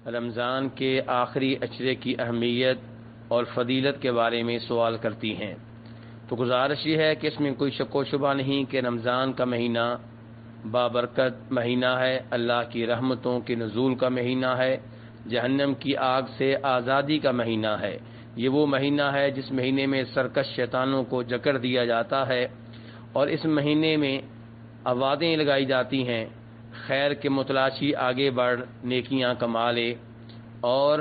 رمضان کے آخری اشرے کی اہمیت اور فضیلت کے بارے میں سوال کرتی ہیں۔ تو گزارش یہ ہے کہ اس میں کوئی شک و شبہ نہیں کہ رمضان کا مہینہ بابرکت مہینہ ہے، اللہ کی رحمتوں کے نزول کا مہینہ ہے، جہنم کی آگ سے آزادی کا مہینہ ہے۔ یہ وہ مہینہ ہے جس مہینے میں سرکش شیطانوں کو جکڑ دیا جاتا ہے، اور اس مہینے میں آوازیں لگائی جاتی ہیں، خیر کے متلاشی آگے بڑھ، نیکیاں کما لے، اور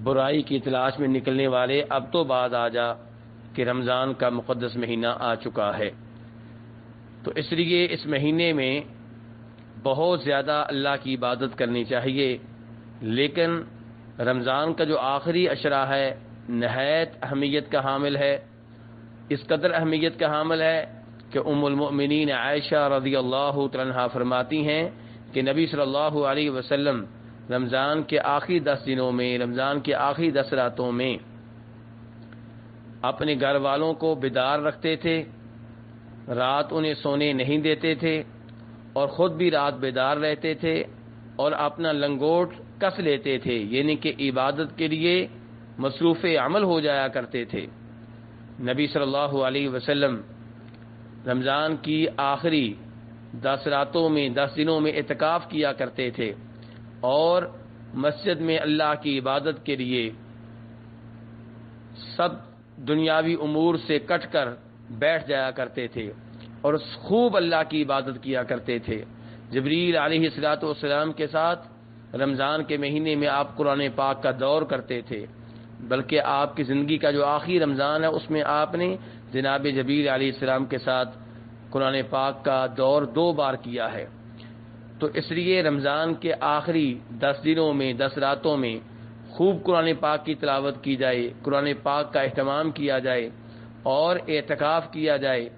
برائی کی تلاش میں نکلنے والے اب تو باز آ جا کہ رمضان کا مقدس مہینہ آ چکا ہے۔ تو اس لیے اس مہینے میں بہت زیادہ اللہ کی عبادت کرنی چاہیے، لیکن رمضان کا جو آخری عشرہ ہے نہایت اہمیت کا حامل ہے۔ اس قدر اہمیت کا حامل ہے کہ ام المؤمنین عائشہ رضی اللہ تعالی عنہا فرماتی ہیں کہ نبی صلی اللہ علیہ وسلم رمضان کے آخری 10 دنوں میں، رمضان کے آخری 10 راتوں میں اپنے گھر والوں کو بیدار رکھتے تھے، رات انہیں سونے نہیں دیتے تھے، اور خود بھی رات بیدار رہتے تھے، اور اپنا لنگوٹ کس لیتے تھے، یعنی کہ عبادت کے لیے مصروف عمل ہو جایا کرتے تھے۔ نبی صلی اللہ علیہ وسلم رمضان کی آخری 10 راتوں میں، 10 دنوں میں اعتکاف کیا کرتے تھے، اور مسجد میں اللہ کی عبادت کے لیے سب دنیاوی امور سے کٹ کر بیٹھ جایا کرتے تھے، اور خوب اللہ کی عبادت کیا کرتے تھے۔ جبریل علیہ السلام کے ساتھ رمضان کے مہینے میں آپ قرآن پاک کا دور کرتے تھے، بلکہ آپ کی زندگی کا جو آخری رمضان ہے اس میں آپ نے جناب جبریل علیہ السلام کے ساتھ قرآن پاک کا دور 2 بار کیا ہے۔ تو اس لیے رمضان کے آخری 10 دنوں میں، 10 راتوں میں خوب قرآن پاک کی تلاوت کی جائے، قرآن پاک کا اہتمام کیا جائے، اور اعتکاف کیا جائے،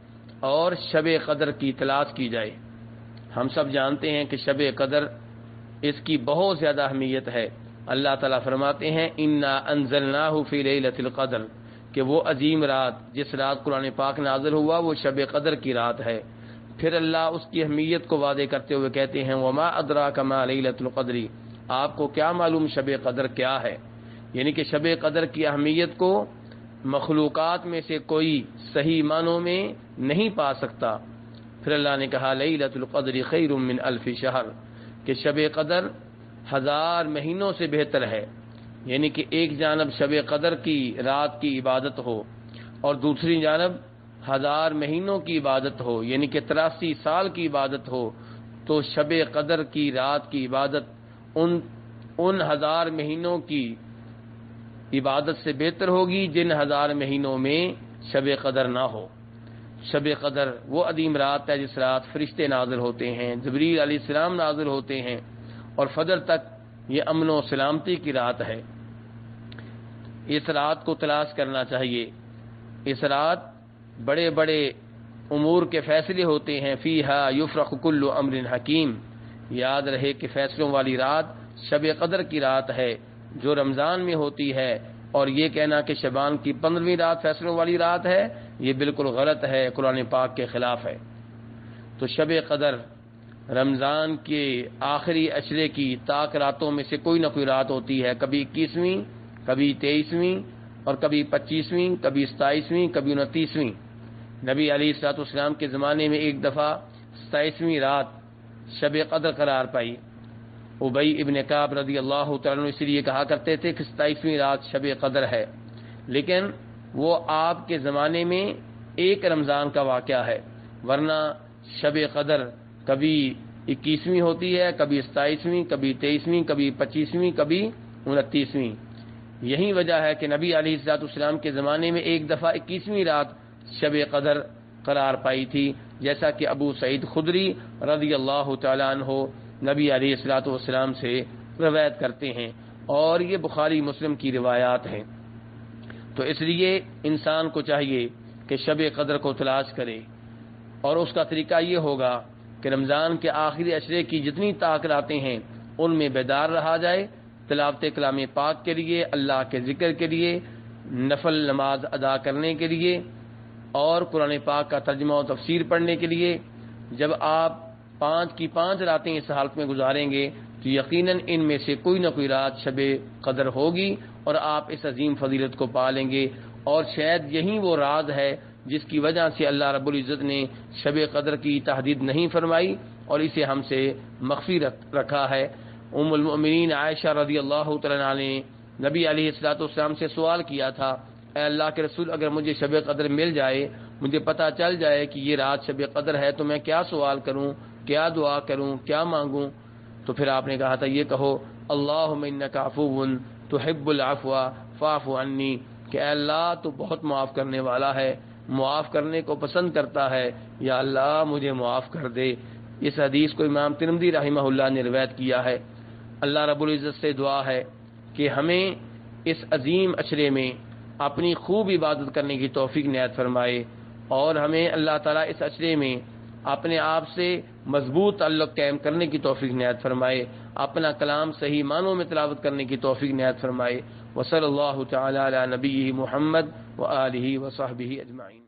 اور شب قدر کی تلاش کی جائے۔ ہم سب جانتے ہیں کہ شب قدر اس کی بہت زیادہ اہمیت ہے۔ اللہ تعالیٰ فرماتے ہیں انا انزلناہ فی لیلۃ القدر، کہ وہ عظیم رات، جس رات قرآن پاک نازل ہوا وہ شب قدر کی رات ہے۔ پھر اللہ اس کی اہمیت کو واضح کرتے ہوئے کہتے ہیں وما ادراک ما لیلۃ القدر، آپ کو کیا معلوم شب قدر کیا ہے، یعنی کہ شب قدر کی اہمیت کو مخلوقات میں سے کوئی صحیح معنوں میں نہیں پا سکتا۔ پھر اللہ نے کہا لیلۃ القدر خیر من الف شہر، کہ شب قدر 1000 مہینوں سے بہتر ہے، یعنی کہ ایک جانب شب قدر کی رات کی عبادت ہو، اور دوسری جانب 1000 مہینوں کی عبادت ہو، یعنی کہ 83 سال کی عبادت ہو، تو شب قدر کی رات کی عبادت ان 1000 مہینوں کی عبادت سے بہتر ہوگی جن 1000 مہینوں میں شب قدر نہ ہو۔ شب قدر وہ عظیم رات ہے جس رات فرشتے نازل ہوتے ہیں، جبریل علیہ السلام نازل ہوتے ہیں، اور فجر تک یہ امن و سلامتی کی رات ہے۔ اس رات کو تلاش کرنا چاہیے۔ اس رات بڑے بڑے امور کے فیصلے ہوتے ہیں، فیہا یفرق کل امر حکیم، یاد رہے کہ فیصلوں والی رات شب قدر کی رات ہے جو رمضان میں ہوتی ہے، اور یہ کہنا کہ شعبان کی 15ویں رات فیصلوں والی رات ہے یہ بالکل غلط ہے، قرآن پاک کے خلاف ہے۔ تو شب قدر رمضان کے آخری عشرے کی طاق راتوں میں سے کوئی نہ کوئی رات ہوتی ہے، کبھی 21ویں، کبھی 23ویں، اور کبھی 25ویں، کبھی 27ویں، کبھی 29ویں۔ نبی علیہ السلام کے زمانے میں ایک دفعہ 27ویں رات شب قدر قرار پائی۔ ابی ابن کعب رضی اللہ تعالیٰ عنہ اس لیے کہا کرتے تھے کہ 27ویں رات شب قدر ہے، لیکن وہ آپ کے زمانے میں ایک رمضان کا واقعہ ہے، ورنہ شب قدر کبھی 21ویں ہوتی ہے، کبھی 27ویں، کبھی 23ویں، کبھی 25ویں، کبھی 29ویں۔ یہی وجہ ہے کہ نبی علیہ السلام کے زمانے میں ایک دفعہ 21ویں رات شب قدر قرار پائی تھی، جیسا کہ ابو سعید خدری رضی اللہ تعالیٰ عنہ نبی علیہ السلام سے روایت کرتے ہیں، اور یہ بخاری مسلم کی روایات ہیں۔ تو اس لیے انسان کو چاہیے کہ شب قدر کو تلاش کرے، اور اس کا طریقہ یہ ہوگا کہ رمضان کے آخری عشرے کی جتنی طاق راتیں ہیں ان میں بیدار رہا جائے، تلاوت کلام پاک کے لیے، اللہ کے ذکر کے لیے، نفل نماز ادا کرنے کے لیے، اور قرآن پاک کا ترجمہ و تفسیر پڑھنے کے لیے۔ جب آپ 5 کی 5 راتیں اس حالت میں گزاریں گے تو تو یقیناً ان میں سے کوئی نہ کوئی رات شب قدر ہوگی اور آپ اس عظیم فضیلت کو پالیں گے، اور شاید یہی وہ راز ہے جس کی وجہ سے اللہ رب العزت نے شب قدر کی تحدید نہیں فرمائی اور اسے ہم سے مخفی رکھا ہے۔ ام المؤمنین عائشہ رضی اللہ تعالیٰ عنہا نے نبی علیہ الصلوۃ والسلام سے سوال کیا تھا، اے اللہ کے رسول، اگر مجھے شب قدر مل جائے، مجھے پتہ چل جائے کہ یہ رات شب قدر ہے، تو میں کیا سوال کروں، کیا دعا کروں، کیا مانگوں؟ تو پھر آپ نے کہا تھا یہ کہو، اللہم انک عفو تحب العفو فاعف عنی، کہ اے اللہ تو بہت معاف کرنے والا ہے، معاف کرنے کو پسند کرتا ہے، یا اللہ مجھے معاف کر دے۔ اس حدیث کو امام ترمذی رحمہ اللہ نے روایت کیا ہے۔ اللہ رب العزت سے دعا ہے کہ ہمیں اس عظیم اشرے میں اپنی خوب عبادت کرنے کی توفیق عنایت فرمائے، اور ہمیں اللہ تعالیٰ اس اشرے میں اپنے آپ سے مضبوط تعلق قائم کرنے کی توفیق عنایت فرمائے، اپنا کلام صحیح معنوں میں تلاوت کرنے کی توفیق عنایت فرمائے۔ وصلی اللہ تعالی علی نبیہ محمد وآلہ وصحبہ اجمعین۔